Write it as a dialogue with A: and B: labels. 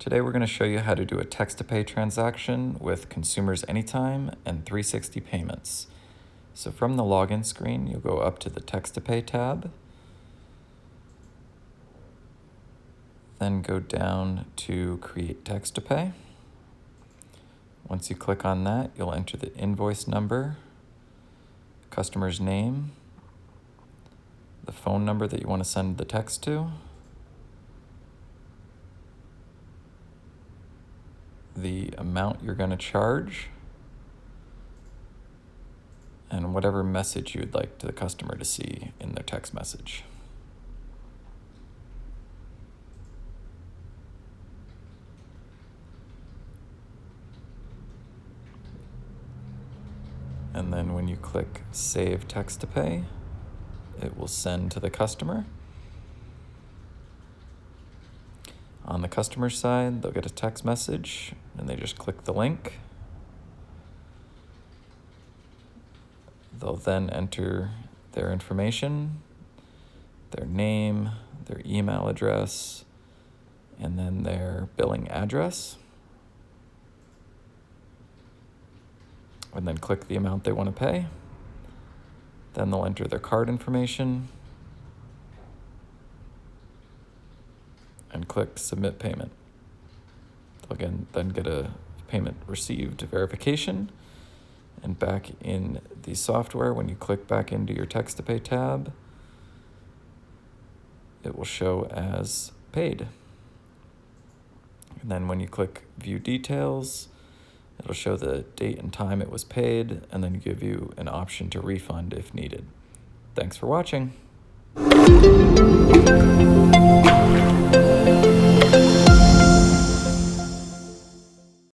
A: Today we're going to show you how to do a text-to-pay transaction with ConsumersAnytime and 360 payments. So from the login screen, you'll go up to the text-to-pay tab, then go down to create text-to-pay. Once you click on that, you'll enter the invoice number, customer's name, the phone number that you want to send the text to, the amount you're going to charge, and whatever message you'd like the customer to see in their text message. And then when you click Save Text to Pay, it will send to the customer. On the customer side, they'll get a text message, and they just click the link. They'll then enter their information, their name, their email address, and then their billing address. And then click the amount they want to pay. Then they'll enter their card information and click Submit Payment. They'll then get a payment received verification. And back in the software, when you click back into your text-to-pay tab, it will show as paid. And then when you click View Details, it'll show the date and time it was paid, and then give you an option to refund if needed. Thanks for watching.